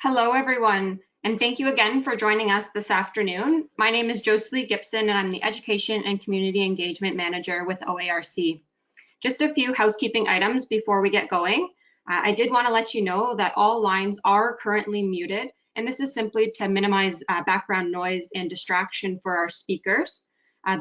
Hello, everyone, and thank you again for joining us this afternoon. My name is Josie Gibson, and I'm the Education and Community Engagement Manager with OARC. Just a few housekeeping items before we get going. I did want to let you know that all lines are currently muted, and this is simply to minimize background noise and distraction for our speakers.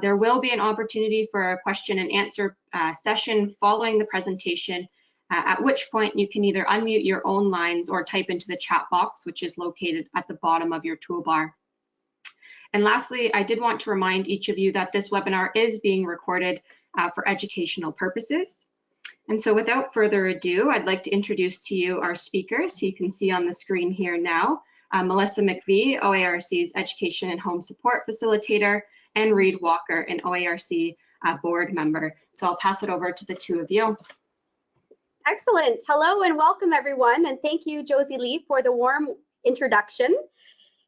There will be an opportunity for a question and answer session following the presentation, at which point you can either unmute your own lines or type into the chat box, which is located at the bottom of your toolbar. And lastly, I did want to remind each of you that this webinar is being recorded for educational purposes. And so without further ado, I'd like to introduce to you our speakers. You can see on the screen here now, Melissa McVie, OARC's Education and Home Support Facilitator, and Reid Walker, an OARC board member. So I'll pass it over to the two of you. Excellent. Hello and welcome everyone, and thank you, Josie Lee, for the warm introduction.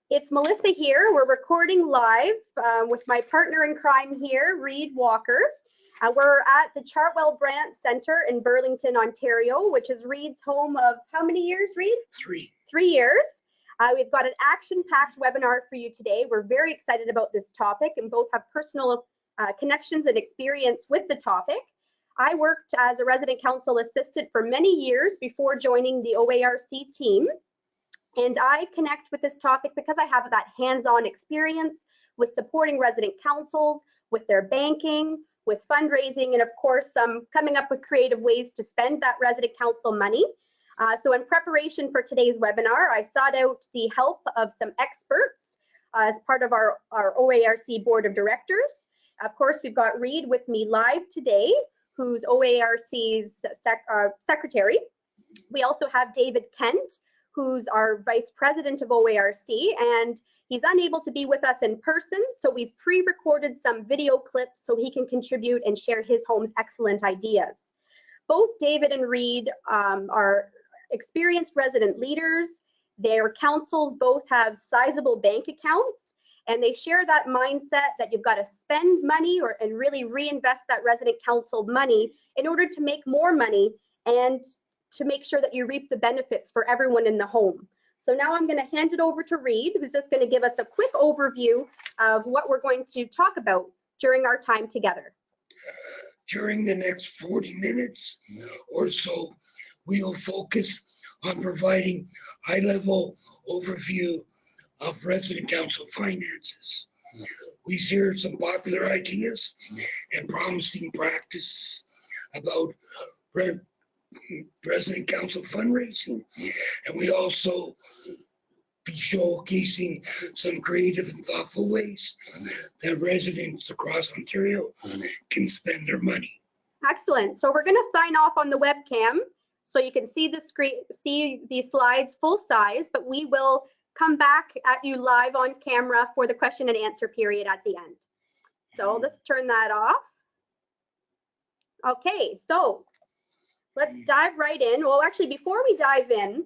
It's Melissa here. We're recording live with my partner in crime here, Reid Walker. We're at the Chartwell Brant Centre in Burlington, Ontario, which is Reid's home of how many years, Reid? 3. 3 years. We've got an action-packed webinar for you today. We're very excited about this topic and both have personal connections and experience with the topic. I worked as a resident council assistant for many years before joining the OARC team. And I connect with this topic because I have that hands-on experience with supporting resident councils, with their banking, with fundraising, and of course, coming up with creative ways to spend that resident council money. So in preparation for today's webinar, I sought out the help of some experts as part of our OARC board of directors. Of course, we've got Reid with me live today, who's OARC's secretary. We also have David Kent, who's our vice president of OARC, and he's unable to be with us in person, so we've pre-recorded some video clips so he can contribute and share his home's excellent ideas. Both David and Reid are experienced resident leaders. Their councils both have sizable bank accounts, and they share that mindset that you've got to spend money and really reinvest that resident council money in order to make more money and to make sure that you reap the benefits for everyone in the home. So now I'm going to hand it over to Reid, who's just going to give us a quick overview of what we're going to talk about during our time together. During the next 40 minutes or so, we will focus on providing high-level overview of resident council finances. We share some popular ideas and promising practices about resident council fundraising, and we also be showcasing some creative and thoughtful ways that residents across Ontario can spend their money. Excellent. So we're going to sign off on the webcam so you can see the screen, see the slides full size, but we will come back at you live on camera for the question and answer period at the end. So let's turn that off. Okay, so let's dive right in. Well, actually, before we dive in,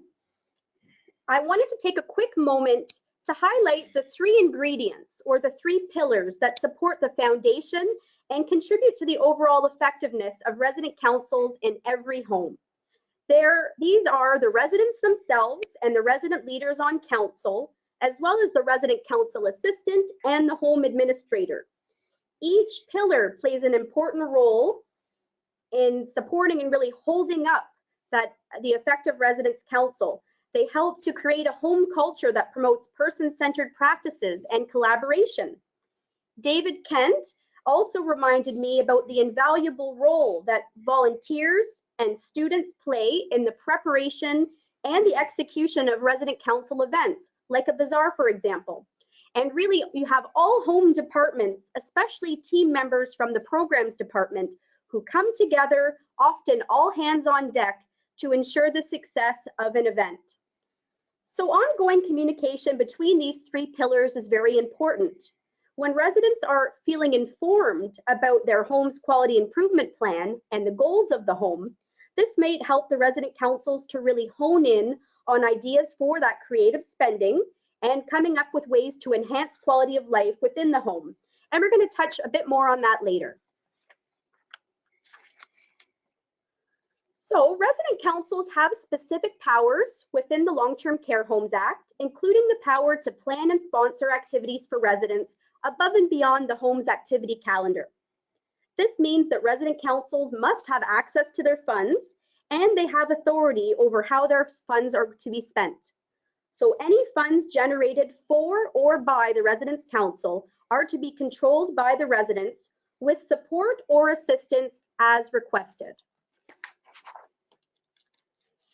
I wanted to take a quick moment to highlight the 3 ingredients or the 3 pillars that support the foundation and contribute to the overall effectiveness of resident councils in every home. These are the residents themselves and the resident leaders on council, as well as the resident council assistant and the home administrator. Each pillar plays an important role in supporting and really holding up the effective residents council. They help to create a home culture that promotes person-centered practices and collaboration. David Kent also reminded me about the invaluable role that volunteers and students play in the preparation and the execution of resident council events, like a bazaar, for example. And really, you have all home departments, especially team members from the programs department, who come together, often all hands on deck, to ensure the success of an event. So ongoing communication between these 3 pillars is very important. When residents are feeling informed about their home's quality improvement plan and the goals of the home, this may help the resident councils to really hone in on ideas for that creative spending and coming up with ways to enhance quality of life within the home. And we're going to touch a bit more on that later. So resident councils have specific powers within the Long-Term Care Homes Act, including the power to plan and sponsor activities for residents above and beyond the home's activity calendar. This means that resident councils must have access to their funds and they have authority over how their funds are to be spent. So any funds generated for or by the residents' council are to be controlled by the residents with support or assistance as requested.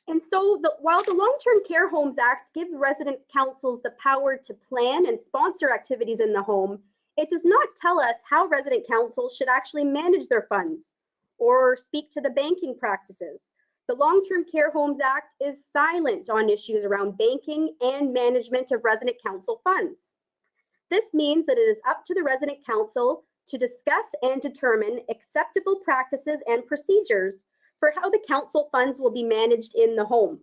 And so while the Long-Term Care Homes Act gives residents' councils the power to plan and sponsor activities in the home, it does not tell us how resident councils should actually manage their funds or speak to the banking practices. The Long-Term Care Homes Act is silent on issues around banking and management of resident council funds. This means that it is up to the resident council to discuss and determine acceptable practices and procedures for how the council funds will be managed in the home.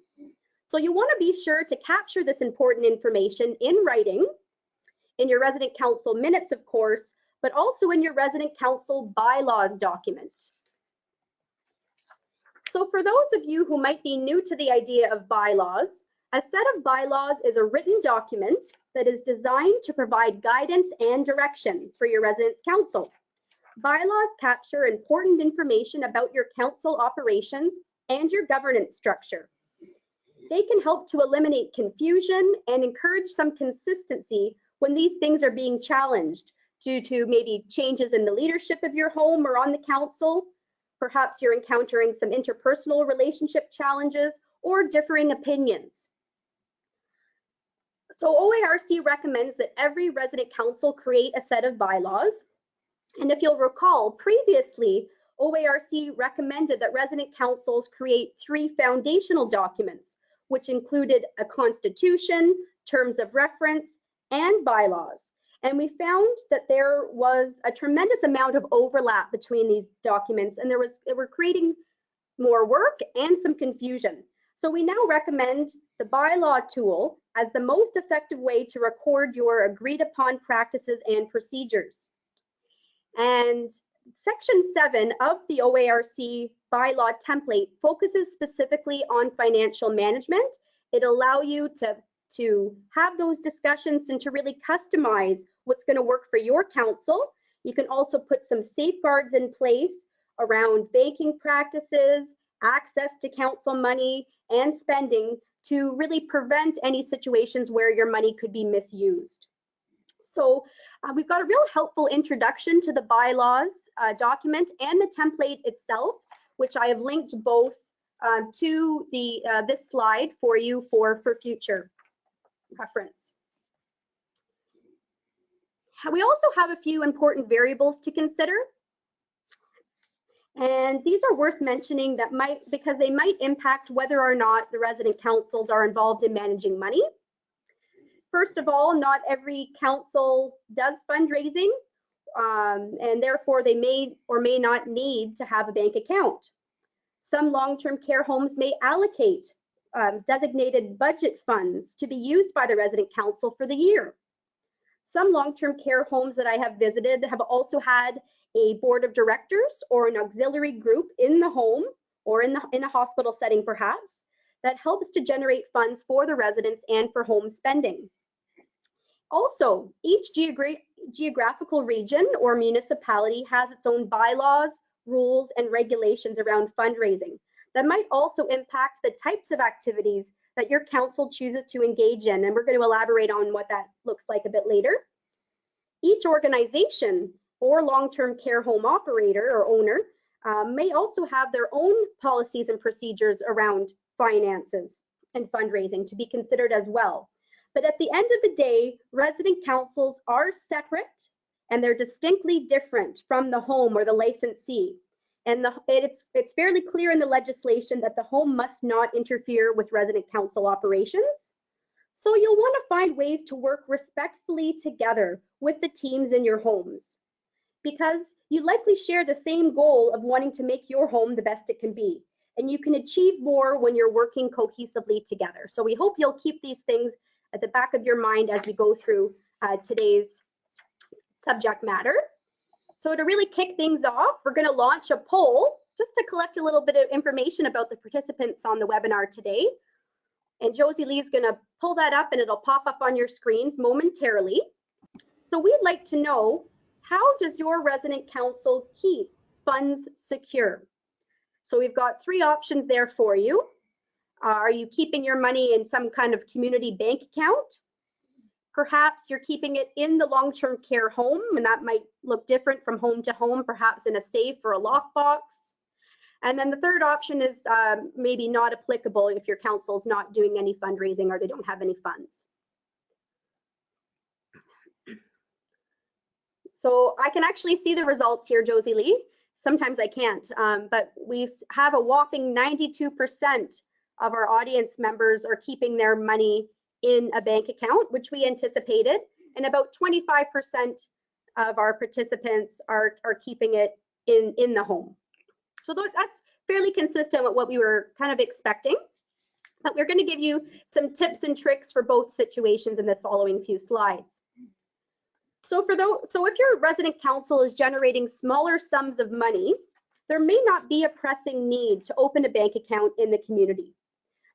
So you want to be sure to capture this important information in writing, in your resident council minutes, of course, but also in your resident council bylaws document. So for those of you who might be new to the idea of bylaws, a set of bylaws is a written document that is designed to provide guidance and direction for your residents' council. Bylaws capture important information about your council operations and your governance structure. They can help to eliminate confusion and encourage some consistency when these things are being challenged due to maybe changes in the leadership of your home or on the council. Perhaps you're encountering some interpersonal relationship challenges or differing opinions. So OARC recommends that every resident council create a set of bylaws. And if you'll recall, previously, OARC recommended that resident councils create 3 foundational documents, which included a constitution, terms of reference, and bylaws. And we found that there was a tremendous amount of overlap between these documents, and they were creating more work and some confusion. So we now recommend the bylaw tool as the most effective way to record your agreed upon practices and procedures. And Section 7 of the OARC bylaw template focuses specifically on financial management. It allows you to have those discussions and to really customize what's going to work for your council. You can also put some safeguards in place around banking practices, access to council money, and spending to really prevent any situations where your money could be misused. So we've got a real helpful introduction to the bylaws document and the template itself, which I have linked both to this slide for you for future reference. We also have a few important variables to consider. And these are worth mentioning because they might impact whether or not the resident councils are involved in managing money. First of all, not every council does fundraising, and therefore they may or may not need to have a bank account. Some long-term care homes may allocate designated budget funds to be used by the resident council for the year. Some long-term care homes that I have visited have also had a board of directors or an auxiliary group in the home or in a hospital setting perhaps that helps to generate funds for the residents and for home spending. Also, each geographical region or municipality has its own bylaws, rules, and regulations around fundraising that might also impact the types of activities that your council chooses to engage in, and we're going to elaborate on what that looks like a bit later. Each organization or long-term care home operator or owner may also have their own policies and procedures around finances and fundraising to be considered as well. But at the end of the day, resident councils are separate and they're distinctly different from the home or the licensee. And it's fairly clear in the legislation that the home must not interfere with resident council operations. So you'll want to find ways to work respectfully together with the teams in your homes, because you likely share the same goal of wanting to make your home the best it can be. And you can achieve more when you're working cohesively together. So we hope you'll keep these things at the back of your mind as we go through today's subject matter. So to really kick things off, we're going to launch a poll just to collect a little bit of information about the participants on the webinar today. And Josie Lee is going to pull that up and it'll pop up on your screens momentarily. So we'd like to know, how does your resident council keep funds secure? So we've got 3 options there for you. Are you keeping your money in some kind of community bank account? Perhaps you're keeping it in the long-term care home, and that might look different from home to home, perhaps in a safe or a lockbox. And then the third option is maybe not applicable if your council's not doing any fundraising or they don't have any funds. So I can actually see the results here, Josie Lee. Sometimes I can't, but we have a whopping 92% of our audience members are keeping their money in a bank account, which we anticipated, and about 25% of our participants are keeping it in the home. So that's fairly consistent with what we were kind of expecting, but we're going to give you some tips and tricks for both situations in the following few slides. So if your resident council is generating smaller sums of money, there may not be a pressing need to open a bank account in the community.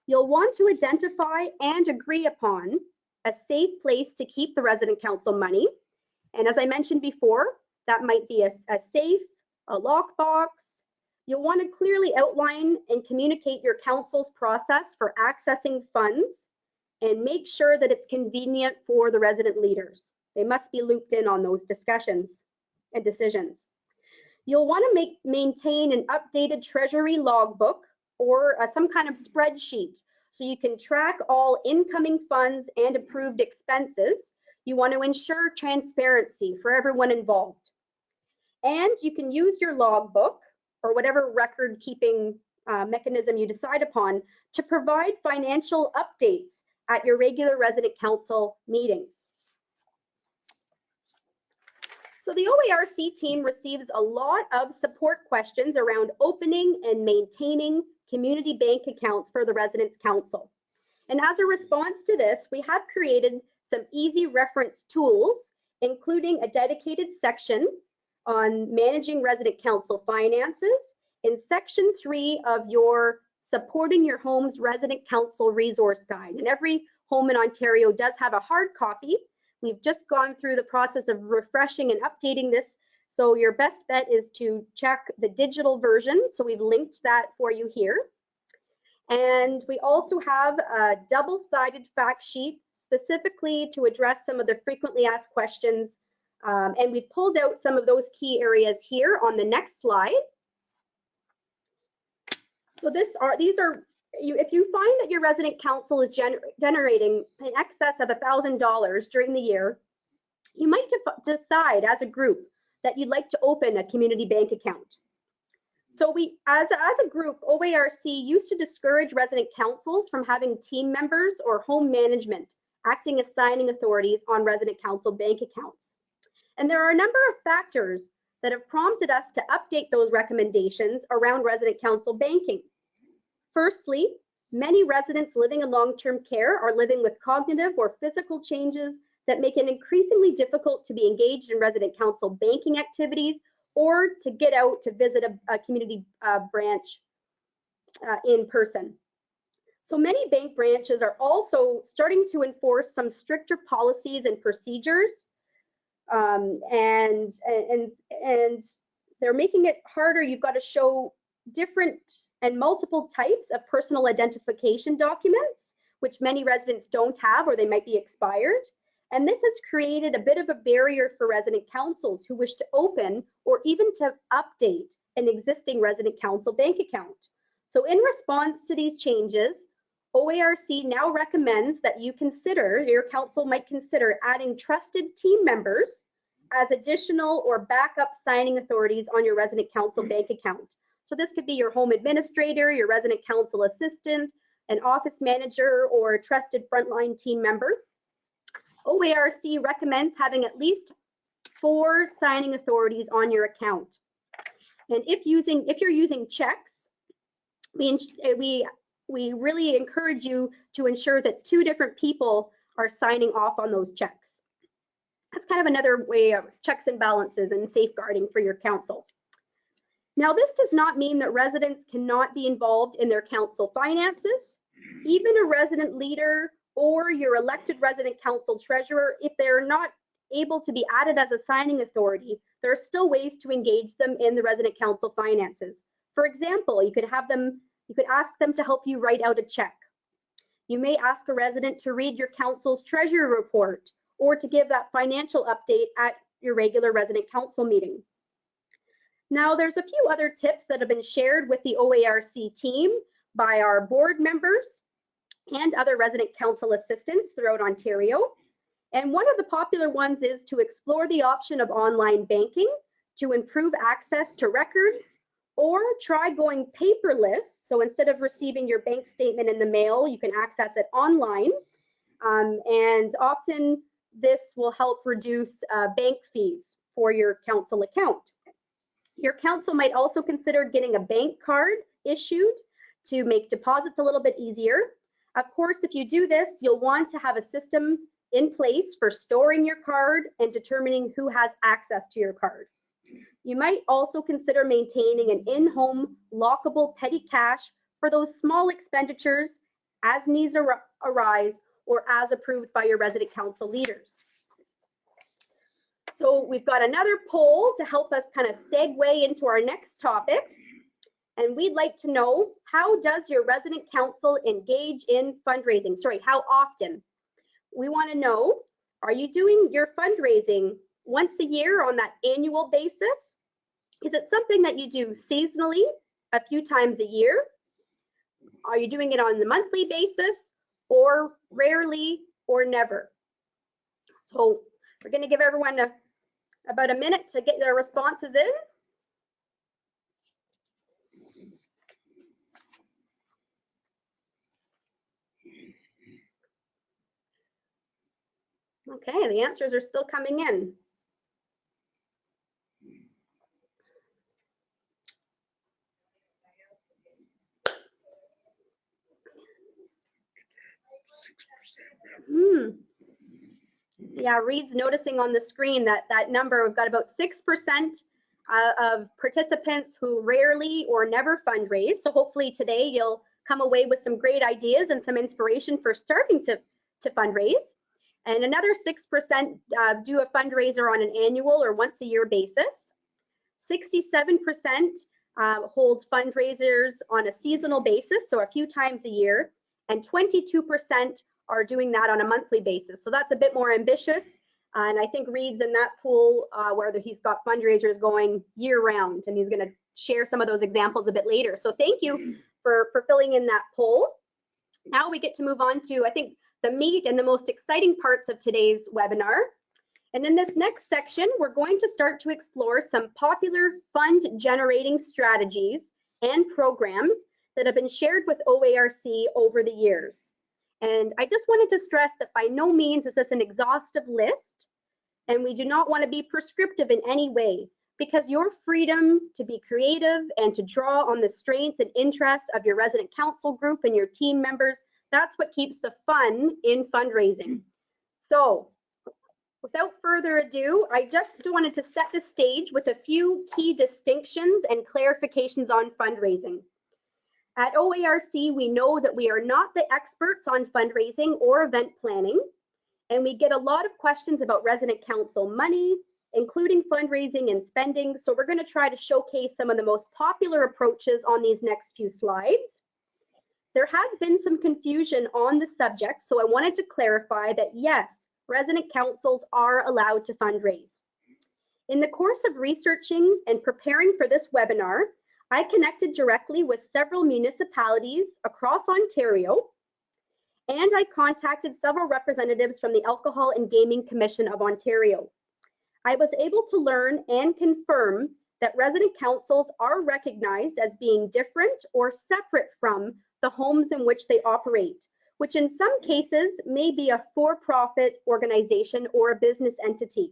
You'll want to identify and agree upon a safe place to keep the resident council money. And as I mentioned before, that might be a safe, a lockbox. You'll want to clearly outline and communicate your council's process for accessing funds and make sure that it's convenient for the resident leaders. They must be looped in on those discussions and decisions. You'll want to maintain an updated treasury logbook or some kind of spreadsheet so you can track all incoming funds and approved expenses. You want to ensure transparency for everyone involved. And you can use your logbook or whatever record keeping mechanism you decide upon to provide financial updates at your regular resident council meetings. So the OARC team receives a lot of support questions around opening and maintaining community bank accounts for the residents council. And as a response to this, we have created some easy reference tools, including a dedicated section on managing resident council finances in section 3 of your Supporting Your Home's Resident Council Resource Guide. And every home in Ontario does have a hard copy. We've just gone through the process of refreshing and updating this. So your best bet is to check the digital version. So we've linked that for you here. And we also have a double-sided fact sheet specifically to address some of the frequently asked questions. And we've pulled out some of those key areas here on the next slide. So if you find that your resident council is generating in excess of $1,000 during the year, you might decide as a group that you'd like to open a community bank account. So as a group, OARC used to discourage resident councils from having team members or home management acting as signing authorities on resident council bank accounts. And there are a number of factors that have prompted us to update those recommendations around resident council banking. Firstly, many residents living in long-term care are living with cognitive or physical changes that make it increasingly difficult to be engaged in resident council banking activities or to get out to visit a community branch in person. So many bank branches are also starting to enforce some stricter policies and procedures, and they're making it harder. You've got to show different and multiple types of personal identification documents, which many residents don't have or they might be expired. And this has created a bit of a barrier for resident councils who wish to open or even to update an existing resident council bank account. So in response to these changes, OARC now recommends that your council might consider adding trusted team members as additional or backup signing authorities on your resident council bank account. So this could be your home administrator, your resident council assistant, an office manager, or a trusted frontline team member. OARC recommends having at least 4 signing authorities on your account. And if you're using checks, we really encourage you to ensure that 2 different people are signing off on those checks. That's kind of another way of checks and balances and safeguarding for your council. Now, this does not mean that residents cannot be involved in their council finances. Even a resident leader or your elected resident council treasurer, if they're not able to be added as a signing authority, there are still ways to engage them in the resident council finances. For example, you could ask them to help you write out a check. You may ask a resident to read your council's treasury report or to give that financial update at your regular resident council meeting. Now, there's a few other tips that have been shared with the OARC team by our board members and other resident council assistants throughout Ontario. And one of the popular ones is to explore the option of online banking to improve access to records, or try going paperless. So instead of receiving your bank statement in the mail, you can access it online. And often this will help reduce bank fees for your council account. Your council might also consider getting a bank card issued to make deposits a little bit easier. Of course, if you do this, you'll want to have a system in place for storing your card and determining who has access to your card. You might also consider maintaining an in-home lockable petty cash for those small expenditures as needs arise or as approved by your resident council leaders. So we've got another poll to help us kind of segue into our next topic. And we'd like to know, how does your resident council engage in fundraising? Sorry, how often? We want to know, are you doing your fundraising once a year on that annual basis? Is it something that you do seasonally, a few times a year? Are you doing it on the monthly basis, or rarely, or never? So we're going to give everyone about a minute to get their responses in. Okay, the answers are still coming in. Yeah, Reed's noticing on the screen that number, we've got about 6% of participants who rarely or never fundraise. So hopefully today you'll come away with some great ideas and some inspiration for starting to fundraise. And another 6% do a fundraiser on an annual or once a year basis. 67% hold fundraisers on a seasonal basis, so a few times a year, and 22% are doing that on a monthly basis. So that's a bit more ambitious. And I think Reed's in that pool where he's got fundraisers going year round, and he's going to share some of those examples a bit later. So thank you for filling in that poll. Now we get to move on to, I think, the meat and the most exciting parts of today's webinar. And in this next section, we're going to start to explore some popular fund generating strategies and programs that have been shared with OARC over the years. And I just wanted to stress that by no means is this an exhaustive list, and we do not want to be prescriptive in any way, because your freedom to be creative and to draw on the strength and interests of your resident council group and your team members, that's what keeps the fun in fundraising. So without further ado, I just wanted to set the stage with a few key distinctions and clarifications on fundraising. At OARC, we know that we are not the experts on fundraising or event planning, and we get a lot of questions about resident council money, including fundraising and spending. So we're going to try to showcase some of the most popular approaches on these next few slides. There has been some confusion on the subject, so I wanted to clarify that yes, resident councils are allowed to fundraise. In the course of researching and preparing for this webinar, I connected directly with several municipalities across Ontario, and I contacted several representatives from the Alcohol and Gaming Commission of Ontario. I was able to learn and confirm that resident councils are recognized as being different or separate from the homes in which they operate, which in some cases may be a for-profit organization or a business entity.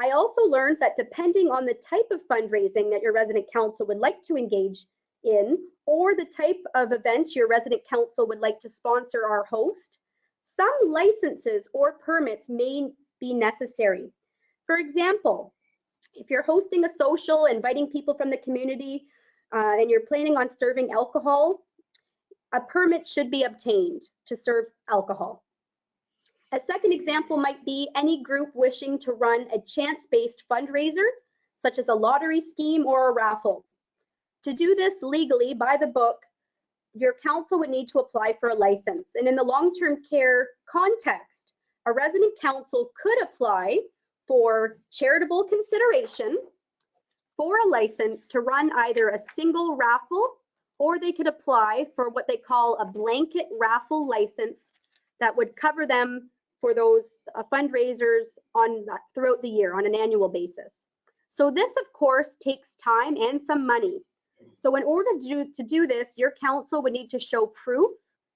I also learned that depending on the type of fundraising that your resident council would like to engage in, or the type of event your resident council would like to sponsor or host, some licenses or permits may be necessary. For example, If you're hosting a social, inviting people from the community, and you're planning on serving alcohol, a permit should be obtained to serve alcohol. A second example might be any group wishing to run a chance-based fundraiser, such as a lottery scheme or a raffle. To do this legally by the book, your council would need to apply for a license. And in the long-term care context, a resident council could apply for charitable consideration for a license to run either a single raffle, or they could apply for what they call a blanket raffle license that would cover them for those fundraisers throughout the year on an annual basis. So this, of course, takes time and some money. So in order to do this, your council would need to show proof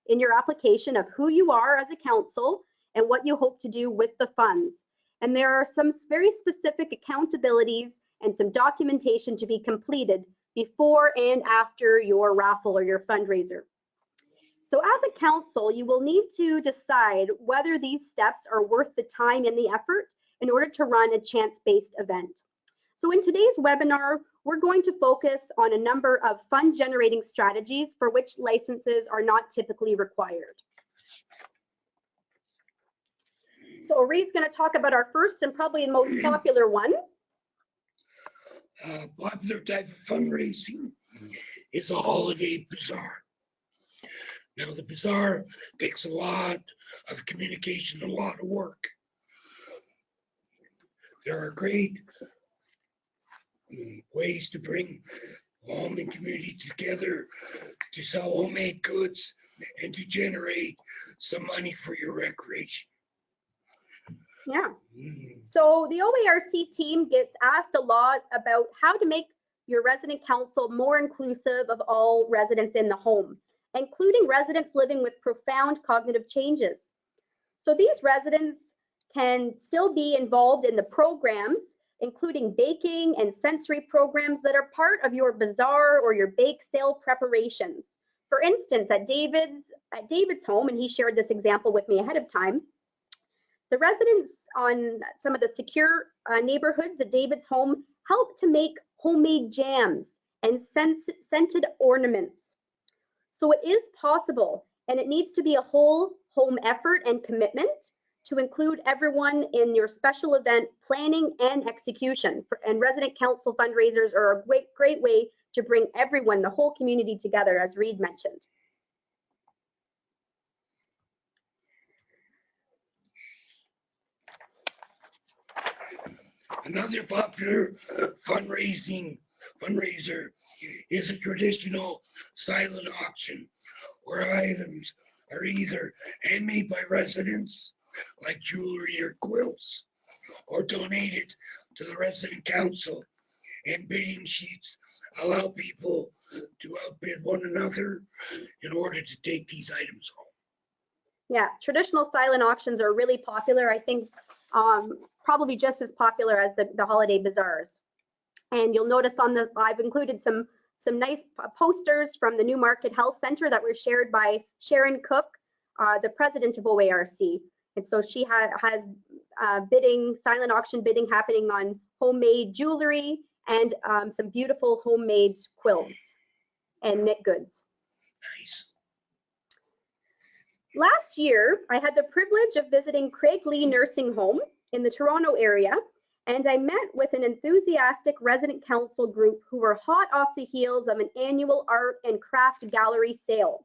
in your application of who you are as a council and what you hope to do with the funds. And there are some very specific accountabilities and some documentation to be completed before and after your raffle or your fundraiser. So as a council, you will need to decide whether these steps are worth the time and the effort in order to run a chance-based event. So in today's webinar, we're going to focus on a number of fund-generating strategies for which licenses are not typically required. So Reid's going to talk about our first and probably the most popular one. Popular type of fundraising is a holiday bazaar. Now, the bazaar takes a lot of communication, a lot of work. There are great ways to bring home and community together to sell homemade goods and to generate some money for your recreation. Yeah. So the OARC team gets asked a lot about how to make your resident council more inclusive of all residents in the home, including residents living with profound cognitive changes. So these residents can still be involved in the programs, including baking and sensory programs that are part of your bazaar or your bake sale preparations. For instance, at David's home, and he shared this example with me ahead of time, the residents on some of the secure neighborhoods at David's home help to make homemade jams and scented ornaments. So it is possible, and it needs to be a whole home effort and commitment to include everyone in your special event planning and execution. And resident council fundraisers are a great way to bring everyone, the whole community together, as Reid mentioned. Another popular fundraiser is a traditional silent auction, where items are either handmade by residents, like jewelry or quilts, or donated to the resident council, and bidding sheets allow people to outbid one another in order to take these items home. Yeah, traditional silent auctions are really popular. I think probably just as popular as the holiday bazaars. And you'll notice I've included some nice posters from the Newmarket Health Center that were shared by Sharon Cook, the president of OARC. And so she has silent auction bidding happening on homemade jewelry and some beautiful homemade quilts and knit goods. Nice. Last year, I had the privilege of visiting Craig Lee Nursing Home in the Toronto area, and I met with an enthusiastic resident council group who were hot off the heels of an annual art and craft gallery sale.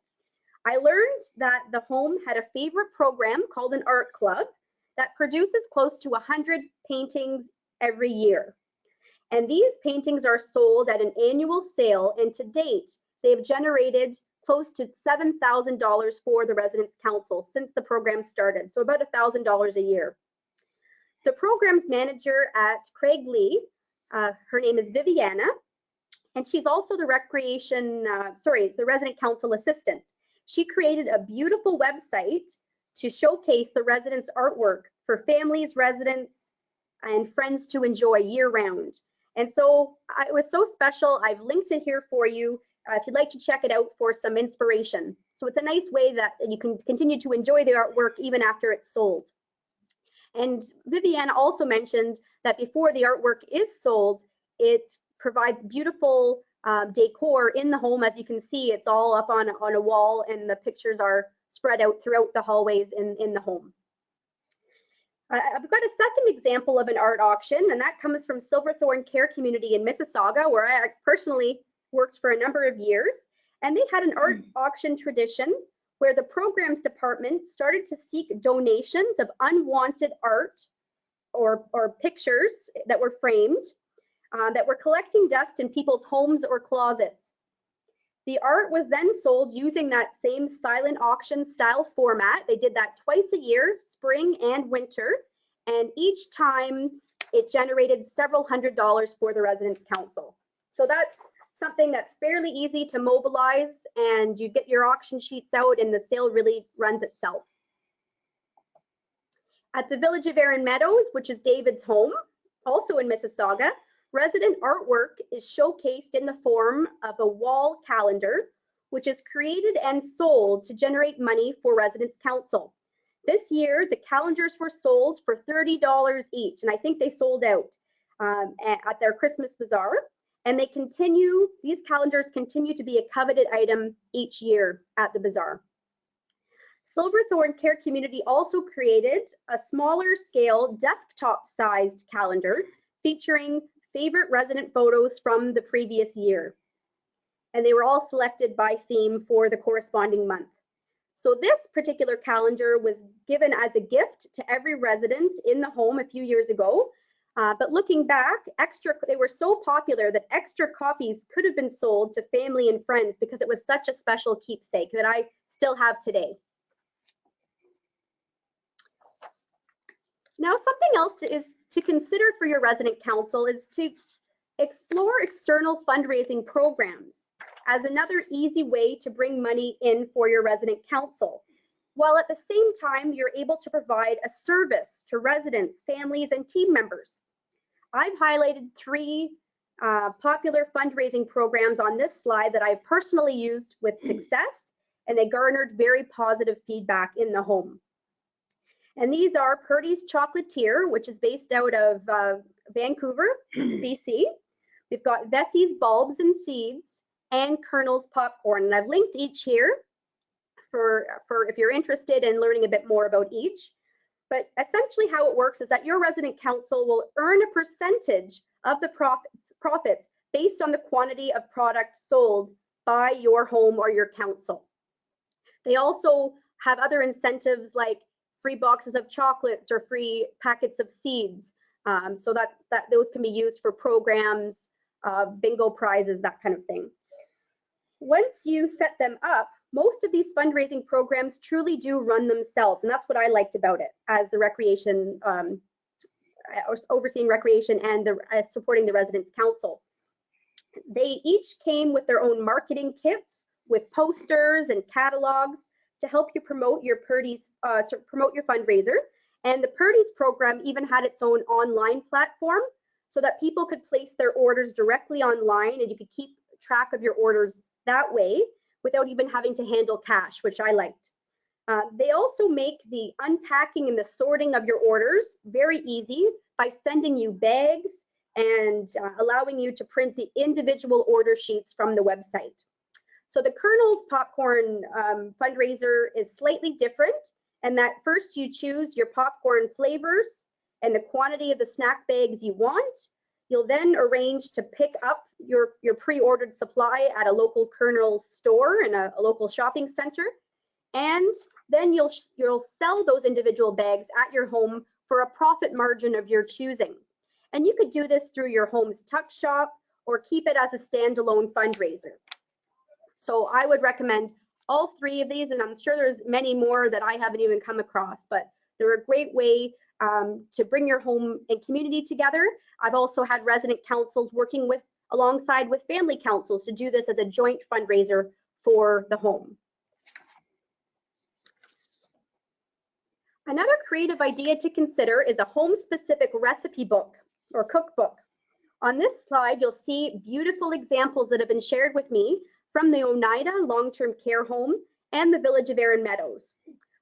I learned that the home had a favorite program called an art club that produces close to 100 paintings every year. And these paintings are sold at an annual sale, and to date, they've generated close to $7,000 for the Residents Council since the program started, so about $1,000 a year. The program's manager at Craig Lee, her name is Viviana, and she's also the Resident Council assistant. She created a beautiful website to showcase the residents' artwork for families, residents, and friends to enjoy year-round. And so it was so special. I've linked it here for you if you'd like to check it out for some inspiration. So it's a nice way that you can continue to enjoy the artwork even after it's sold. And Vivienne also mentioned that before the artwork is sold, it provides beautiful decor in the home. As you can see, it's all up on a wall, and the pictures are spread out throughout the hallways in the home. I've got a second example of an art auction, and that comes from Silverthorne Care Community in Mississauga, where I personally worked for a number of years. And they had an art auction tradition where the programs department started to seek donations of unwanted art or pictures that were framed that were collecting dust in people's homes or closets. The art was then sold using that same silent auction style format. They did that twice a year, spring and winter, and each time it generated several $100s for the Residents' Council. So that's something that's fairly easy to mobilize, and you get your auction sheets out and the sale really runs itself. At the Village of Erin Meadows, which is David's home, also in Mississauga, resident artwork is showcased in the form of a wall calendar, which is created and sold to generate money for Residents' Council. This year, the calendars were sold for $30 each, and I think they sold out at their Christmas bazaar. And these calendars continue to be a coveted item each year at the bazaar. Silverthorne Care Community also created a smaller scale desktop-sized calendar featuring favorite resident photos from the previous year. And they were all selected by theme for the corresponding month. So this particular calendar was given as a gift to every resident in the home a few years ago. But looking back, they were so popular that extra copies could have been sold to family and friends because it was such a special keepsake that I still have today. Now, something else to consider for your resident council is to explore external fundraising programs as another easy way to bring money in for your resident council, while at the same time you're able to provide a service to residents, families, and team members. I've highlighted 3 popular fundraising programs on this slide that I've personally used with success, and they garnered very positive feedback in the home. And these are Purdy's Chocolatier, which is based out of Vancouver, BC. We've got Vessie's Bulbs and Seeds and Colonel's Popcorn. And I've linked each here for if you're interested in learning a bit more about each. But essentially how it works is that your resident council will earn a percentage of the profits based on the quantity of product sold by your home or your council. They also have other incentives like free boxes of chocolates or free packets of seeds, so that those can be used for programs, bingo prizes, that kind of thing. Once you set them up, most of these fundraising programs truly do run themselves, and that's what I liked about it as the recreation, overseeing recreation and supporting the Residents' Council. They each came with their own marketing kits with posters and catalogs to help you promote your fundraiser. And the Purdy's program even had its own online platform so that people could place their orders directly online, and you could keep track of your orders that way without even having to handle cash, which I liked. They also make the unpacking and the sorting of your orders very easy by sending you bags and allowing you to print the individual order sheets from the website. So the Colonel's Popcorn fundraiser is slightly different, and that first you choose your popcorn flavors and the quantity of the snack bags you want. You'll then arrange to pick up your pre-ordered supply at a local Colonel's store in a local shopping center, and then you'll sell those individual bags at your home for a profit margin of your choosing. And you could do this through your home's tuck shop or keep it as a standalone fundraiser. So I would recommend all 3 of these, and I'm sure there's many more that I haven't even come across, but they're a great way to bring your home and community together. I've also had resident councils working alongside with family councils to do this as a joint fundraiser for the home. Another creative idea to consider is a home-specific recipe book or cookbook. On this slide, you'll see beautiful examples that have been shared with me from the Oneida Long-Term Care Home and the Village of Erin Meadows.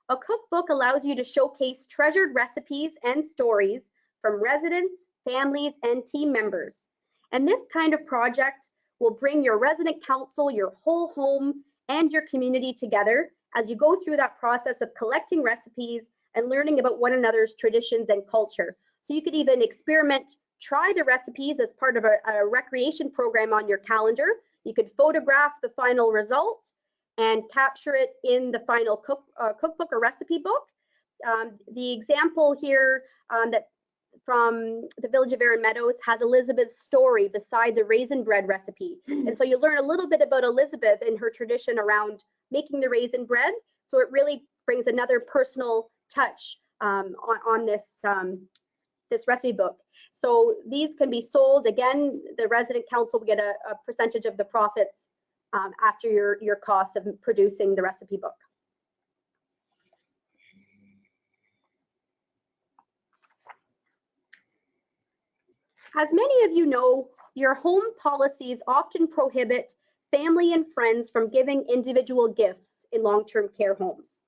A cookbook allows you to showcase treasured recipes and stories from residents, families, and team members. And this kind of project will bring your resident council, your whole home, and your community together as you go through that process of collecting recipes and learning about one another's traditions and culture. So you could even experiment, try the recipes as part of a recreation program on your calendar. You could photograph the final result and capture it in the final cookbook or recipe book. The example here that from the Village of Erin Meadows has Elizabeth's story beside the raisin bread recipe. And so you learn a little bit about Elizabeth and her tradition around making the raisin bread. So it really brings another personal touch on this, this recipe book. So these can be sold. Again, the resident council will get a percentage of the profits after your cost of producing the recipe book. As many of you know, your home policies often prohibit family and friends from giving individual gifts in long-term care homes.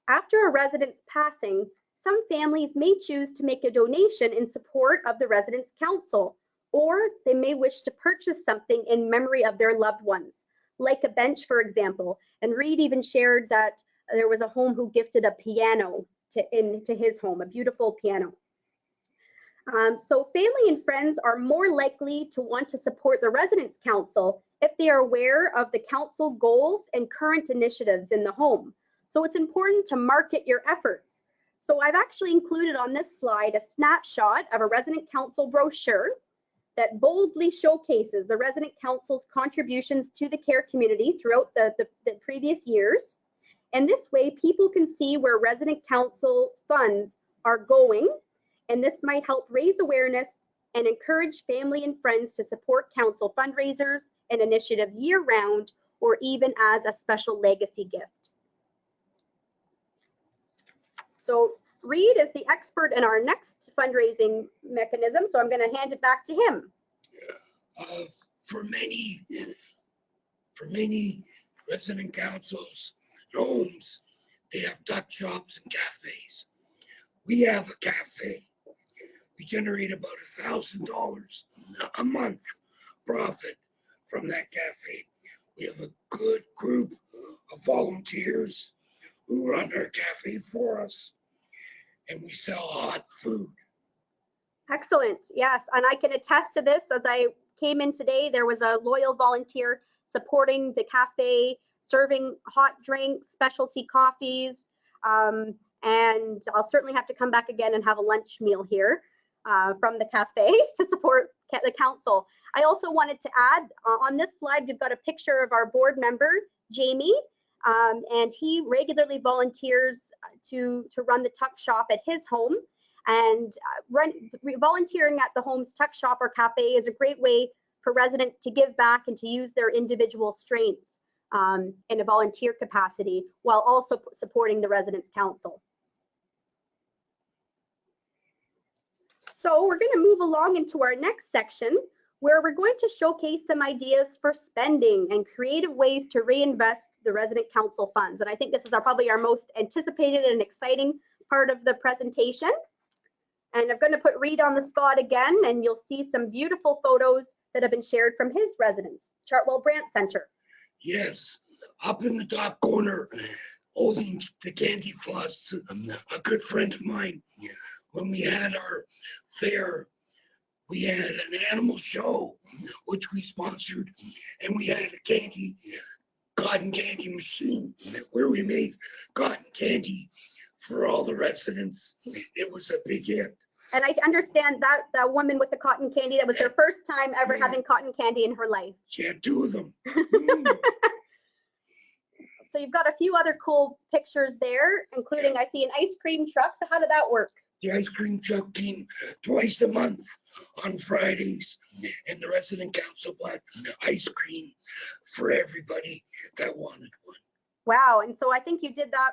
After a resident's passing, some families may choose to make a donation in support of the resident's council, or they may wish to purchase something in memory of their loved ones, like a bench, for example. And Reid even shared that there was a home who gifted a piano to his home, a beautiful piano. So family and friends are more likely to want to support the residents' council if they are aware of the council goals and current initiatives in the home. So it's important to market your efforts. So I've actually included on this slide a snapshot of a resident council brochure that boldly showcases the resident council's contributions to the care community throughout the previous years. And this way, people can see where resident council funds are going, and this might help raise awareness and encourage family and friends to support council fundraisers and initiatives year-round, or even as a special legacy gift. So Reid is the expert in our next fundraising mechanism, so I'm going to hand it back to him. For many resident councils and homes, they have tuck shops and cafes. We have a cafe. We generate about $1,000 a month profit from that cafe. We have a good group of volunteers who run our cafe for us, and we sell hot food. Excellent. Yes, and I can attest to this. As I came in today, there was a loyal volunteer supporting the cafe, serving hot drinks, specialty coffees, and I'll certainly have to come back again and have a lunch meal here from the cafe to support the council. I also wanted to add on this slide, we've got a picture of our board member, Jamie, and he regularly volunteers to run the tuck shop at his home. And volunteering at the home's tuck shop or cafe is a great way for residents to give back and to use their individual strengths in a volunteer capacity while also supporting the residents' council. So we're going to move along into our next section, where we're going to showcase some ideas for spending and creative ways to reinvest the resident council funds. And I think this is probably our most anticipated and exciting part of the presentation. And I'm going to put Reid on the spot again, and you'll see some beautiful photos that have been shared from his residence, Chartwell Brant Center. Yes, up in the top corner, holding the candy floss, a good friend of mine. When we had our fair, we had an animal show, which we sponsored, and we had a cotton candy machine where we made cotton candy for all the residents. It was a big hit. And I understand that woman with the cotton candy, that was her first time ever having cotton candy in her life. She had 2 of them. So you've got a few other cool pictures there, including I see an ice cream truck. So how did that work? The ice cream truck came twice a month on Fridays, and the resident council bought ice cream for everybody that wanted one. Wow, and so I think you did that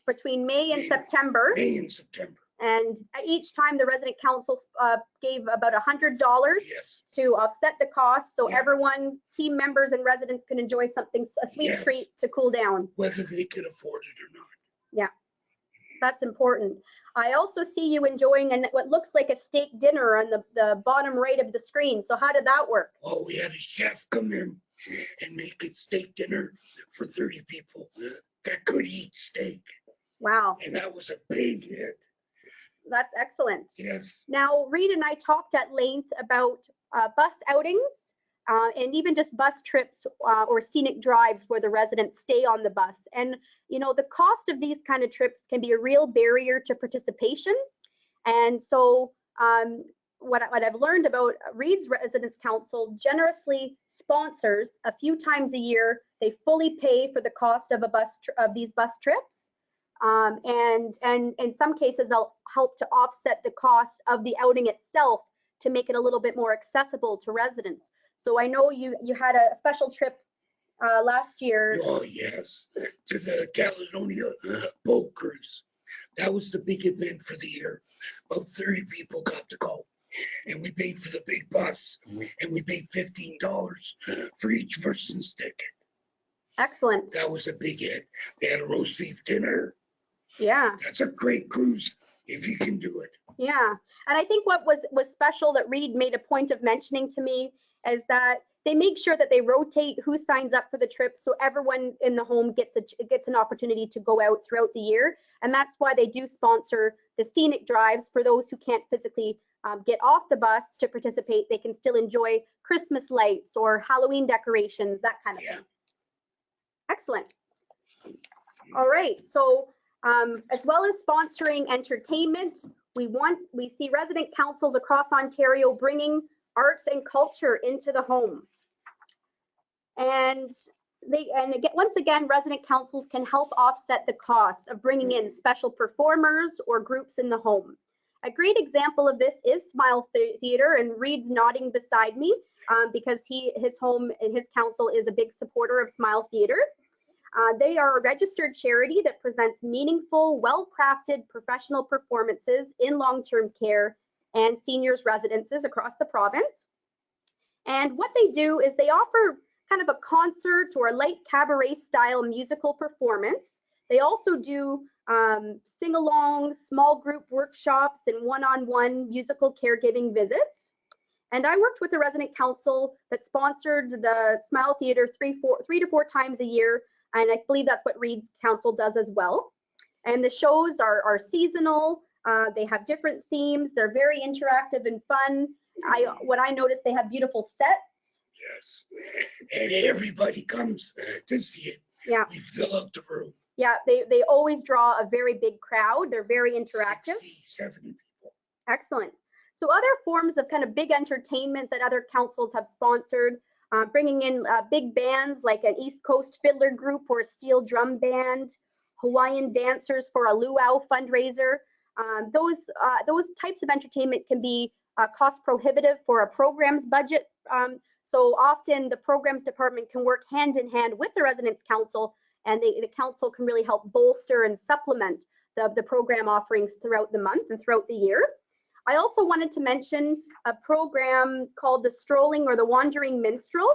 between May and September. May and September. And each time the resident council gave about $100 to offset the cost, so everyone, team members and residents, can enjoy something, a sweet treat to cool down. Whether they could afford it or not. Yeah. That's important. I also see you enjoying what looks like a steak dinner on the bottom right of the screen. So how did that work? Oh, we had a chef come in and make a steak dinner for 30 people that could eat steak. Wow. And that was a big hit. That's excellent. Yes. Now, Reid and I talked at length about bus outings and even just bus trips or scenic drives where the residents stay on the bus. And, you know, the cost of these kind of trips can be a real barrier to participation. And so what I've learned about Reid's Residence Council generously sponsors a few times a year. They fully pay for the cost of these bus trips. And in some cases, they'll help to offset the cost of the outing itself to make it a little bit more accessible to residents. So I know you had a special trip last year. Oh, yes, to the Caledonia boat cruise. That was the big event for the year. About 30 people got to go. And we paid for the big bus, and we paid $15 for each person's ticket. Excellent. That was a big hit. They had a roast beef dinner. Yeah. That's a great cruise if you can do it. Yeah. And I think what was special that Reid made a point of mentioning to me is that they make sure that they rotate who signs up for the trip so everyone in the home gets an opportunity to go out throughout the year. And that's why they do sponsor the scenic drives for those who can't physically get off the bus to participate. They can still enjoy Christmas lights or Halloween decorations, that kind of thing. Excellent. All right. So as well as sponsoring entertainment, we see resident councils across Ontario bringing arts and culture into the home. And once again, resident councils can help offset the costs of bringing in special performers or groups in the home. A great example of this is Smile Theater, and Reid's nodding beside me because his home and his council is a big supporter of Smile Theater. They are a registered charity that presents meaningful, well-crafted professional performances in long-term care and seniors residences across the province. And what they do is they offer kind of a concert or a light cabaret style musical performance. They also do sing-alongs, small group workshops, and one-on-one musical caregiving visits. And I worked with a resident council that sponsored the Smile Theater three to four times a year. And I believe that's what Reid's council does as well. And the shows are seasonal. They have different themes. They're very interactive and fun. What I noticed, they have beautiful sets. Yes, and everybody comes to see it. Yeah. We fill out the room. Yeah, they always draw a very big crowd. They're very interactive. 60, 70 people. Excellent. So other forms of kind of big entertainment that other councils have sponsored, bringing in big bands like an East Coast fiddler group or a steel drum band, Hawaiian dancers for a luau fundraiser. Those types of entertainment can be cost prohibitive for a programs budget. So often the programs department can work hand in hand with the residence council, and the council can really help bolster and supplement the program offerings throughout the month and throughout the year. I also wanted to mention a program called the Strolling or the Wandering Minstrel.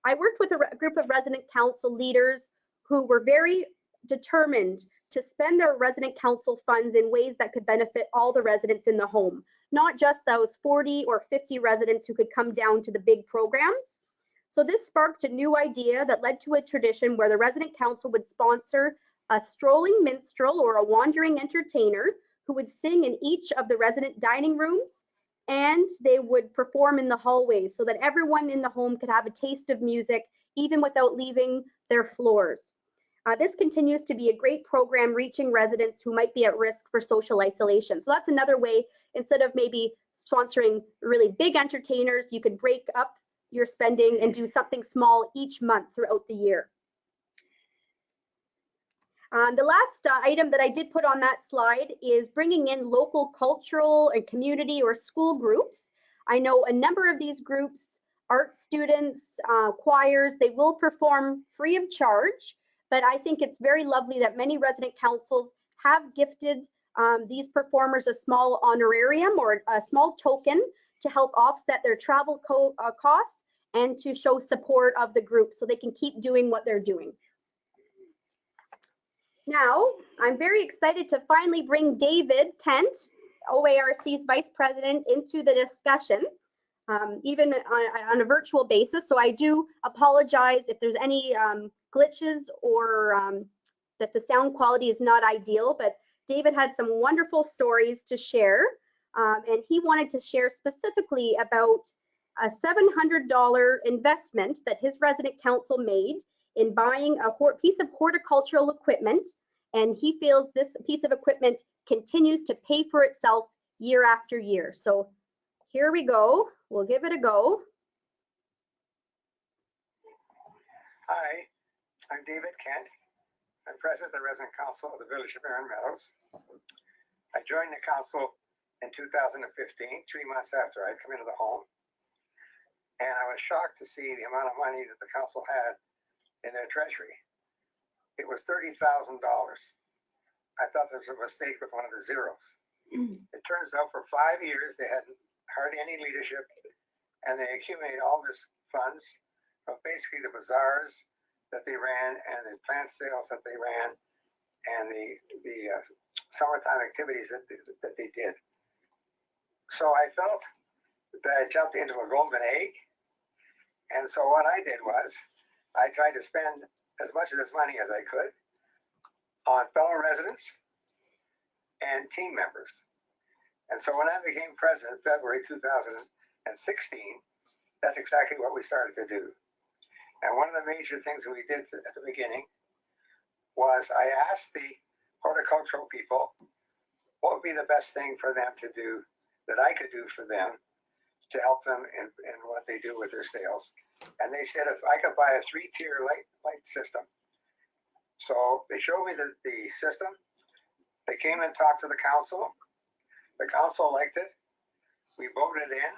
I worked with a group of resident council leaders who were very determined to spend their resident council funds in ways that could benefit all the residents in the home, not just those 40 or 50 residents who could come down to the big programs. So this sparked a new idea that led to a tradition where the resident council would sponsor a strolling minstrel or a wandering entertainer who would sing in each of the resident dining rooms, and they would perform in the hallways so that everyone in the home could have a taste of music even without leaving their floors. This continues to be a great program reaching residents who might be at risk for social isolation. So that's another way, instead of maybe sponsoring really big entertainers, you could break up your spending and do something small each month throughout the year. The last item that I did put on that slide is bringing in local cultural and community or school groups. I know a number of these groups, art students, choirs, they will perform free of charge, but I think it's very lovely that many resident councils have gifted these performers a small honorarium or a small token to help offset their travel costs and to show support of the group so they can keep doing what they're doing. Now, I'm very excited to finally bring David Kent, OARC's Vice President, into the discussion, even on a virtual basis. So I do apologize if there's any glitches or that the sound quality is not ideal, but David had some wonderful stories to share, and he wanted to share specifically about a $700 investment that his resident council made in buying a piece of horticultural equipment, and he feels this piece of equipment continues to pay for itself year after year. So here we go. We'll give it a go. Hi, I'm David Kent. I'm president of the resident council of the village of Erin Meadows. I joined the council in 2015, 3 months after I come into the home. And I was shocked to see the amount of money that the council had in their treasury. It was $30,000. I thought there was a mistake with one of the zeros. It turns out for 5 years, they had hardly any leadership, and they accumulated all this funds from basically the bazaars that they ran and the plant sales that they ran and the summertime activities that they did. So I felt that I jumped into a golden egg. And so what I did was I tried to spend as much of this money as I could on fellow residents and team members. And so when I became president in February 2016, that's exactly what we started to do. And one of the major things that we did at the beginning was I asked the horticultural people what would be the best thing for them to do that I could do for them to help them in what they do with their sales. And they said if I could buy a 3-tier light system. So they showed me the system. They came and talked to the council. The council liked it. We voted in.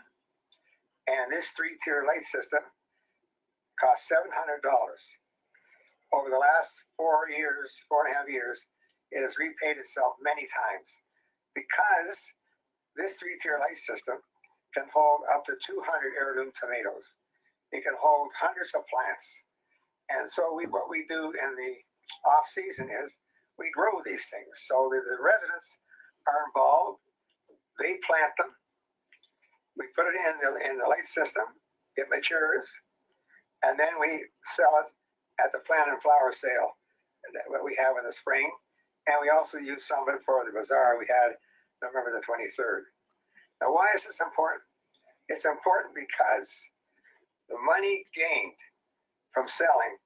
And this 3-tier light system cost $700. Over the last 4.5 years, it has repaid itself many times because this 3-tier light system can hold up to 200 heirloom tomatoes. It can hold hundreds of plants. And so what we do in the off season is we grow these things. So the residents are involved. They plant them. We put it in the light system. It matures. And then we sell it at the plant and flower sale that we have in the spring. And we also use some of it for the bazaar we had November the 23rd. Now, why is this important? It's important because the money gained from selling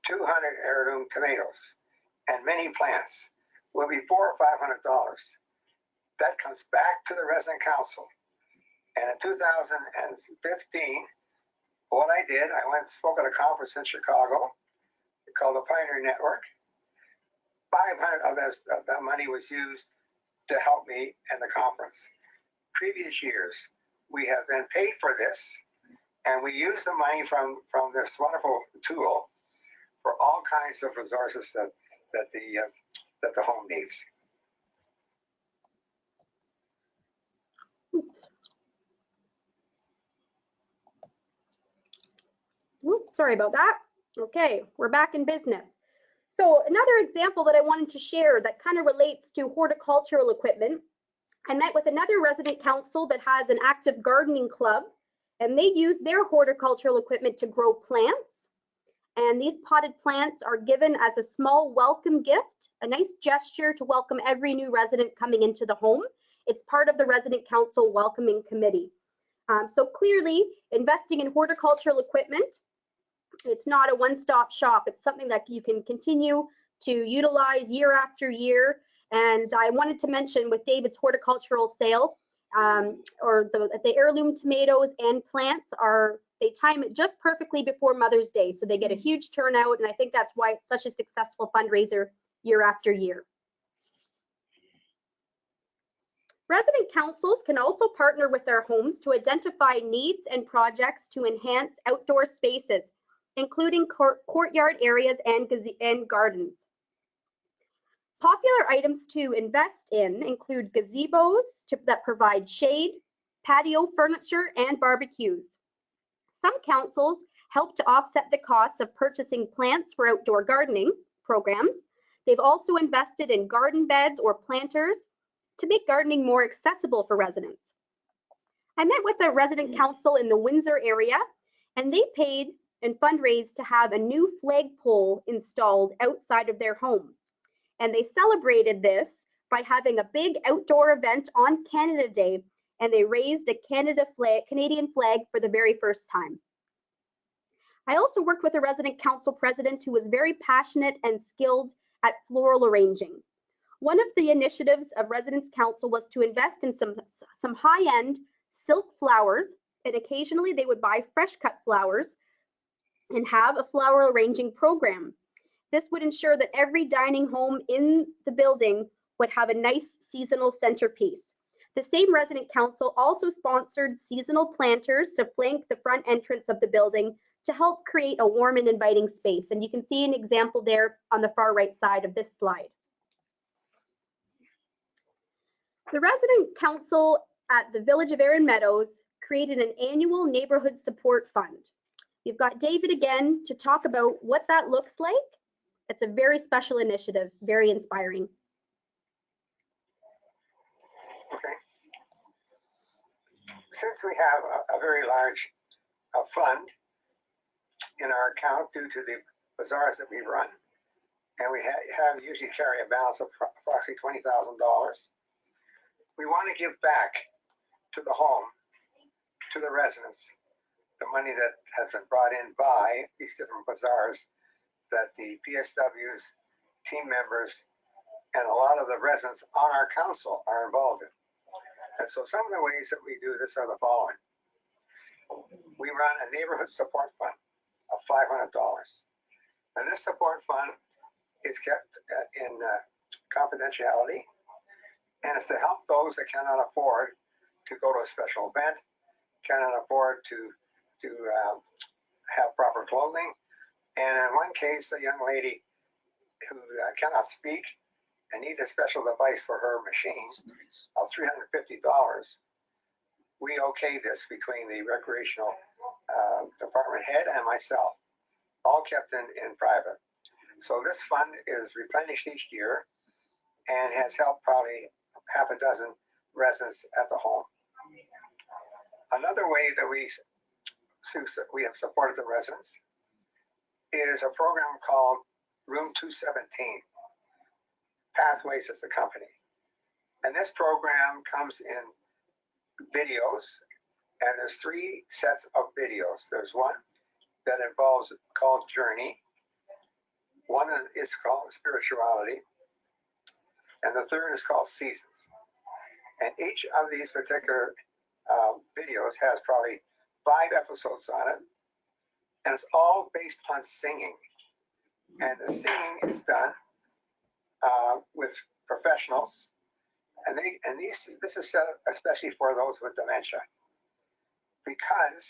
200 heirloom tomatoes and many plants will be $400 or $500. That comes back to the resident council. And in 2015, what I did, I went and spoke at a conference in Chicago called the Pioneer Network. 500 of that money was used to help me in the conference. Previous years, we have been paid for this, and we use the money from this wonderful tool for all kinds of resources that the home needs. Oops, sorry about that. Okay, we're back in business. So another example that I wanted to share that kind of relates to horticultural equipment, I met with another resident council that has an active gardening club, and they use their horticultural equipment to grow plants. And these potted plants are given as a small welcome gift, a nice gesture to welcome every new resident coming into the home. It's part of the resident council welcoming committee. So clearly, investing in horticultural equipment, it's not a one-stop shop. It's something that you can continue to utilize year after year. And I wanted to mention with David's horticultural sale, or the heirloom tomatoes and plants they time it just perfectly before Mother's Day. So they get a huge turnout, and I think that's why it's such a successful fundraiser year after year. Resident councils can also partner with their homes to identify needs and projects to enhance outdoor spaces, including courtyard areas and gardens. Popular items to invest in include gazebos that provide shade, patio furniture, and barbecues. Some councils help to offset the costs of purchasing plants for outdoor gardening programs. They've also invested in garden beds or planters to make gardening more accessible for residents. I met with a resident council in the Windsor area, and they paid and fundraised to have a new flagpole installed outside of their home. And they celebrated this by having a big outdoor event on Canada Day, and they raised a Canadian flag for the very first time. I also worked with a resident council president who was very passionate and skilled at floral arranging. One of the initiatives of Residents Council was to invest in some high-end silk flowers, and occasionally they would buy fresh cut flowers and have a flower arranging program. This would ensure that every dining home in the building would have a nice seasonal centerpiece. The same resident council also sponsored seasonal planters to flank the front entrance of the building to help create a warm and inviting space. And you can see an example there on the far right side of this slide. The resident council at the Village of Erin Meadows created an annual neighborhood support fund. You've got David again to talk about what that looks like. It's a very special initiative, very inspiring. Okay. Since we have a very large fund in our account due to the bazaars that we run, and we usually carry a balance of approximately $20,000, we want to give back to the home, to the residents, the money that has been brought in by these different bazaars that the PSWs, team members, and a lot of the residents on our council are involved in. And so some of the ways that we do this are the following. We run a neighborhood support fund of $500. And this support fund is kept in confidentiality, and it's to help those that cannot afford to go to a special event, cannot afford to have proper clothing. And in one case, a young lady who cannot speak and needs a special device for her machine of $350. We okay this between the recreational department head and myself, all kept in private. So this fund is replenished each year and has helped probably half a dozen residents at the home. Another way that we have supported the residents is a program called Room 217. Pathways is the company. And this program comes in videos, and there's 3 sets of videos. There's one that involves called Journey, one is called Spirituality, and the third is called Seasons. And each of these particular videos has probably 5 episodes on it, and it's all based on singing. And the singing is done with professionals, and this is set especially for those with dementia, because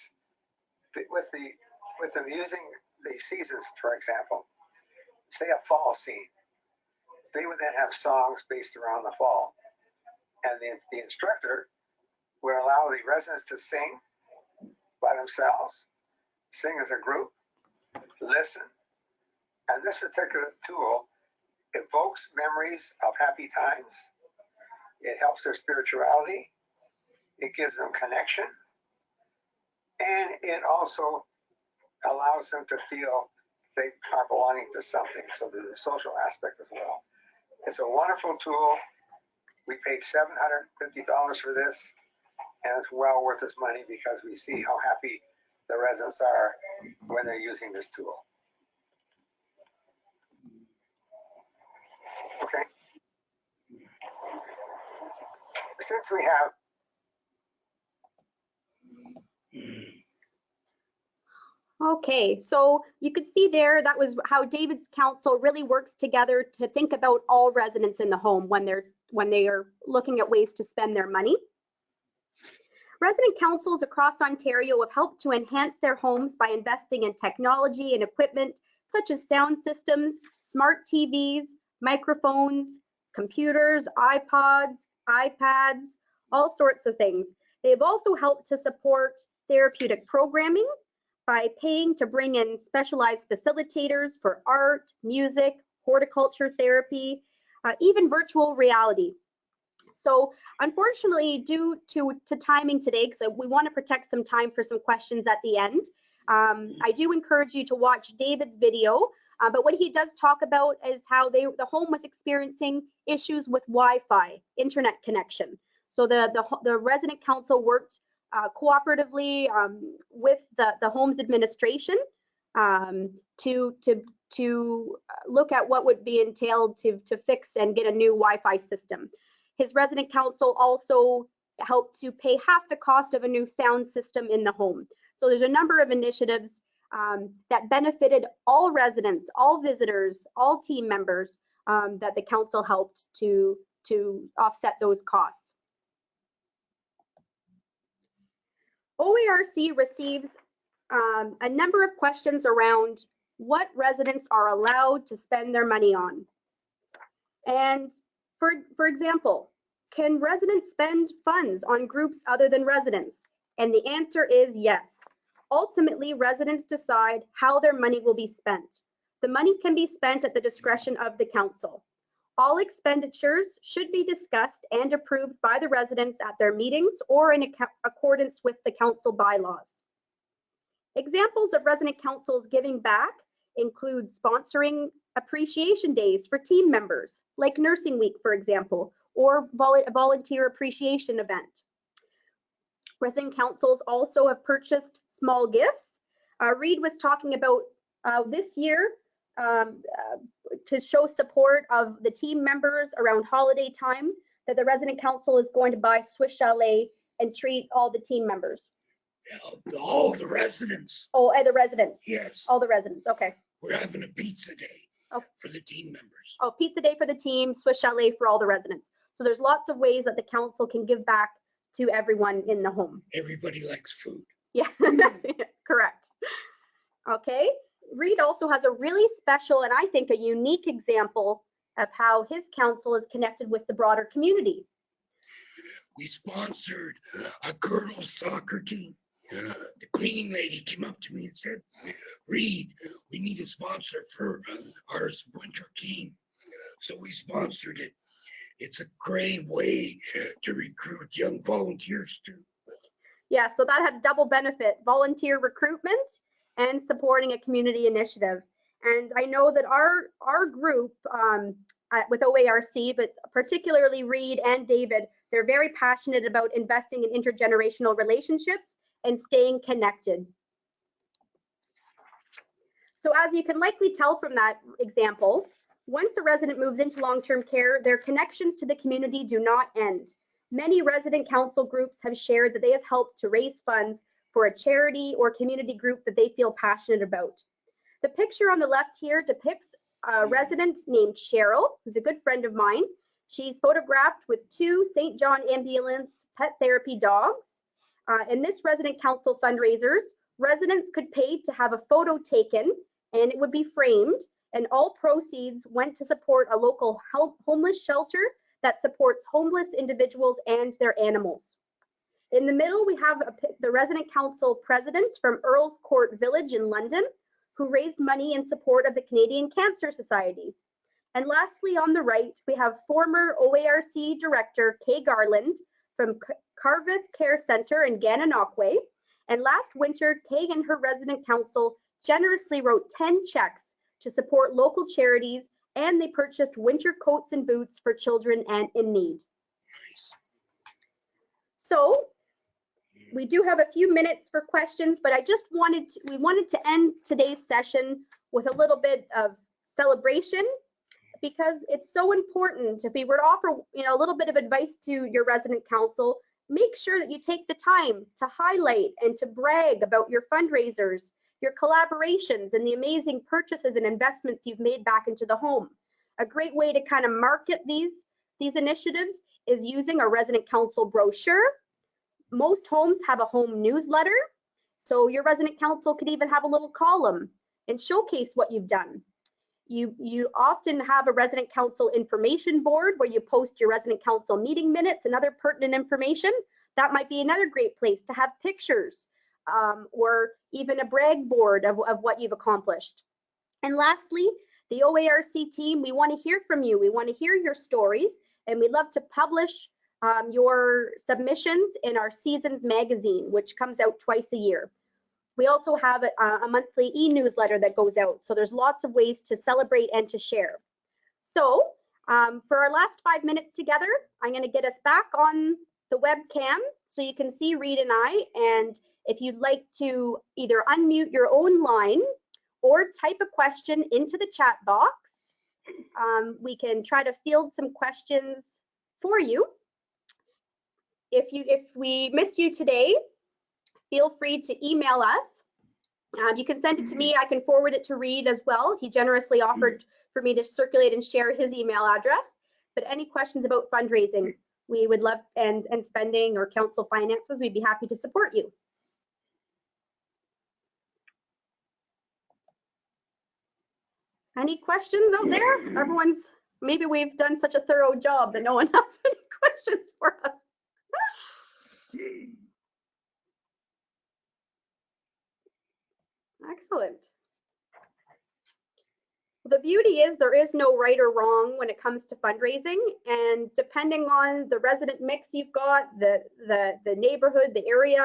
with them using the seasons, for example, say a fall scene, they would then have songs based around the fall, and the instructor would allow the residents to sing by themselves, sing as a group, listen, and this particular tool evokes memories of happy times. It helps their spirituality. It gives them connection. And it also allows them to feel they are belonging to something. So there's a social aspect as well. It's a wonderful tool. We paid $750 for this, and it's well worth its money because we see how happy the residents are when they're using this tool. Okay. Since we have Okay, so you could see there, that was how David's council really works together to think about all residents in the home when they are looking at ways to spend their money. Resident councils across Ontario have helped to enhance their homes by investing in technology and equipment such as sound systems, smart TVs, microphones, computers, iPods, iPads, all sorts of things. They have also helped to support therapeutic programming by paying to bring in specialized facilitators for art, music, horticulture therapy, even virtual reality. So unfortunately, due to timing today, because we want to protect some time for some questions at the end, I do encourage you to watch David's video. But what he does talk about is how the home was experiencing issues with Wi-Fi, internet connection. So the resident council worked cooperatively with the home's administration to look at what would be entailed to fix and get a new Wi-Fi system. His resident council also helped to pay half the cost of a new sound system in the home. So there's a number of initiatives that benefited all residents, all visitors, all team members that the council helped to offset those costs. OARC receives a number of questions around what residents are allowed to spend their money on. And for example, can residents spend funds on groups other than residents? And the answer is yes. Ultimately, residents decide how their money will be spent. The money can be spent at the discretion of the council. All expenditures should be discussed and approved by the residents at their meetings or in accordance with the council bylaws. Examples of resident councils giving back include sponsoring appreciation days for team members, like Nursing Week, for example, or a volunteer appreciation event. Resident councils also have purchased small gifts. Reid was talking about this year to show support of the team members around holiday time, that the resident council is going to buy Swiss Chalet and treat all the team members. All the residents. Oh, and the residents. Yes. All the residents, okay. We're having a pizza day for the team members. Oh, pizza day for the team, Swiss Chalet for all the residents. So there's lots of ways that the council can give back to everyone in the home. Everybody likes food. Yeah, correct. Okay, Reid also has a really special and I think a unique example of how his council is connected with the broader community. We sponsored a girls' soccer team. The cleaning lady came up to me and said, Reid, we need a sponsor for our winter team. So we sponsored it. It's a great way to recruit young volunteers too. Yeah, so that had double benefit, volunteer recruitment and supporting a community initiative. And I know that our group with OARC, but particularly Reid and David, they're very passionate about investing in intergenerational relationships and staying connected. So as you can likely tell from that example, once a resident moves into long-term care, their connections to the community do not end. Many resident council groups have shared that they have helped to raise funds for a charity or community group that they feel passionate about. The picture on the left here depicts a resident named Cheryl, who's a good friend of mine. She's photographed with 2 St. John Ambulance pet therapy dogs. In this resident council fundraisers, residents could pay to have a photo taken and it would be framed, and all proceeds went to support a local homeless shelter that supports homeless individuals and their animals. In the middle, we have the resident council president from Earls Court Village in London, who raised money in support of the Canadian Cancer Society. And lastly, on the right, we have former OARC Director Kay Garland from Carveth Care Centre in Gananoque. And last winter, Kay and her resident council generously wrote 10 checks to support local charities, and they purchased winter coats and boots for children in need. So we do have a few minutes for questions, but we wanted to end today's session with a little bit of celebration, because it's so important. If we were to offer a little bit of advice to your resident council, make sure that you take the time to highlight and to brag about your fundraisers, your collaborations, and the amazing purchases and investments you've made back into the home. A great way to kind of market these initiatives is using a resident council brochure. Most homes have a home newsletter, so your resident council could even have a little column and showcase what you've done. You often have a resident council information board where you post your resident council meeting minutes and other pertinent information. That might be another great place to have pictures or even a brag board of what you've accomplished. And lastly, The OARC team, we want to hear from you. We want to hear your stories, and we'd love to publish your submissions in our Seasons magazine, which comes out twice a year. We also have a monthly e-newsletter that goes out. So there's lots of ways to celebrate and to share. So for our last 5 minutes together, I'm going to get us back on the webcam so you can see Reid and I. And if you'd like to either unmute your own line or type a question into the chat box, we can try to field some questions for you. If we missed you today, feel free to email us. You can send it to me. I can forward it to Reid as well. He generously offered for me to circulate and share his email address. But any questions about fundraising, we would love, and spending or council finances, we'd be happy to support you. Any questions out there? Everyone's, maybe we've done such a thorough job that no one has any questions for us. Excellent. The beauty is there is no right or wrong when it comes to fundraising, and depending on the resident mix you've got, the neighborhood, the area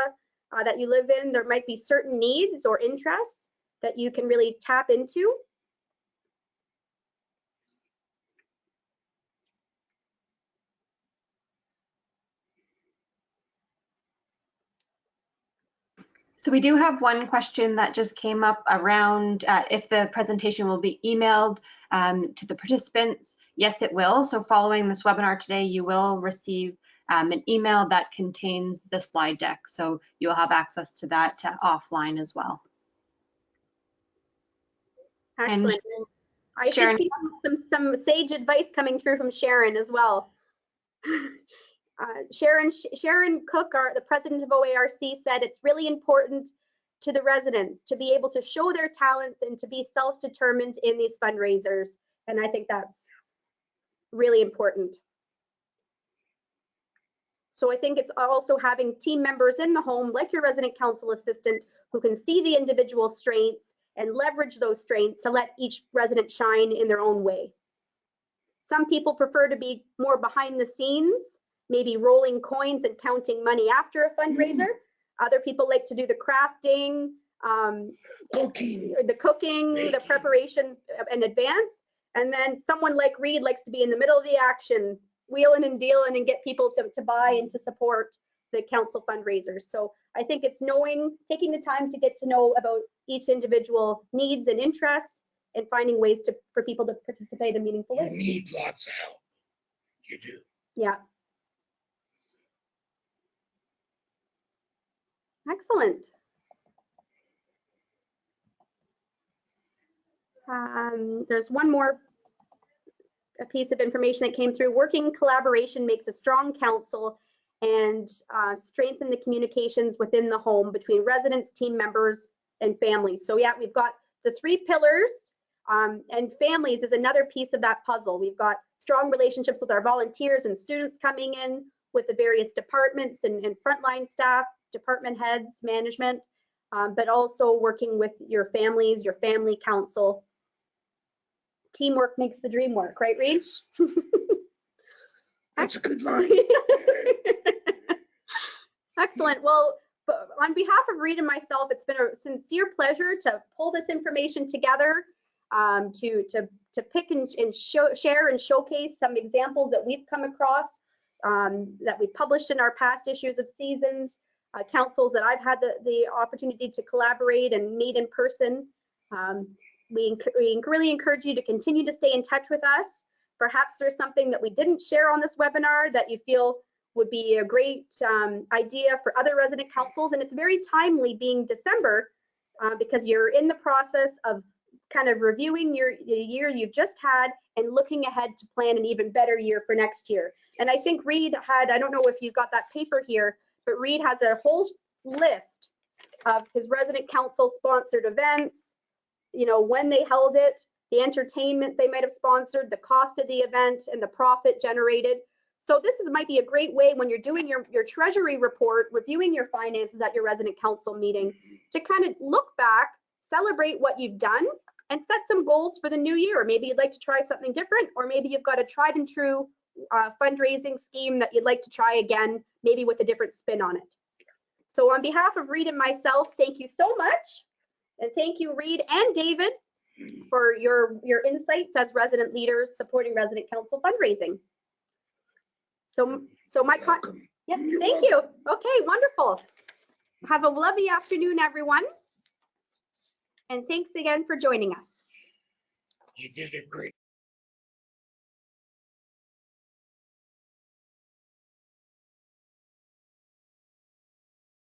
that you live in, there might be certain needs or interests that you can really tap into. So we do have one question that just came up around if the presentation will be emailed to the participants. Yes, it will. So following this webinar today, you will receive an email that contains the slide deck. So you'll have access to that offline as well. Excellent. And I Sharon, should see some sage advice coming through from Sharon as well. Sharon Cook, the president of OARC, said it's really important to the residents to be able to show their talents and to be self-determined in these fundraisers. And I think that's really important. So I think it's also having team members in the home, like your resident council assistant, who can see the individual strengths and leverage those strengths to let each resident shine in their own way. Some people prefer to be more behind the scenes, maybe rolling coins and counting money after a fundraiser. Other people like to do the crafting, the cooking, the preparations in advance. And then someone like Reid likes to be in the middle of the action, wheeling and dealing and get people to buy and to support the council fundraisers. So I think it's taking the time to get to know about each individual needs and interests and finding ways for people to participate in meaningful ways. You need lots of help. You do. Yeah. Excellent. There's one more piece of information that came through. Working collaboration makes a strong council and strengthen the communications within the home between residents, team members, and families. So yeah, we've got the 3 pillars, and families is another piece of that puzzle. We've got strong relationships with our volunteers and students coming in with the various departments and frontline staff, department heads, management, but also working with your families, your family council. Teamwork makes the dream work, right, Reid? That's a good line. Excellent. Well, on behalf of Reid and myself, it's been a sincere pleasure to pull this information together, to pick and share and showcase some examples that we've come across, that we published in our past issues of Seasons, councils that I've had the opportunity to collaborate and meet in person. We really encourage you to continue to stay in touch with us. Perhaps there's something that we didn't share on this webinar that you feel would be a great idea for other resident councils. And it's very timely being December because you're in the process of kind of reviewing the year you've just had and looking ahead to plan an even better year for next year. And I think Reid had, I don't know if you've got that paper here, but Reid has a whole list of his resident council sponsored events, you know, when they held it, the entertainment they might have sponsored, the cost of the event, and the profit generated. So this might be a great way when you're doing your treasury report, reviewing your finances at your resident council meeting, to kind of look back, celebrate what you've done, and set some goals for the new year. Maybe you'd like to try something different, or maybe you've got a tried and true fundraising scheme that you'd like to try again, maybe with a different spin on it. So on behalf of Reid and myself, thank you so much. And thank you, Reid and David, for your insights as resident leaders supporting resident council fundraising. So my yep, thank you. Okay, wonderful. Have a lovely afternoon, everyone. And thanks again for joining us. You did a great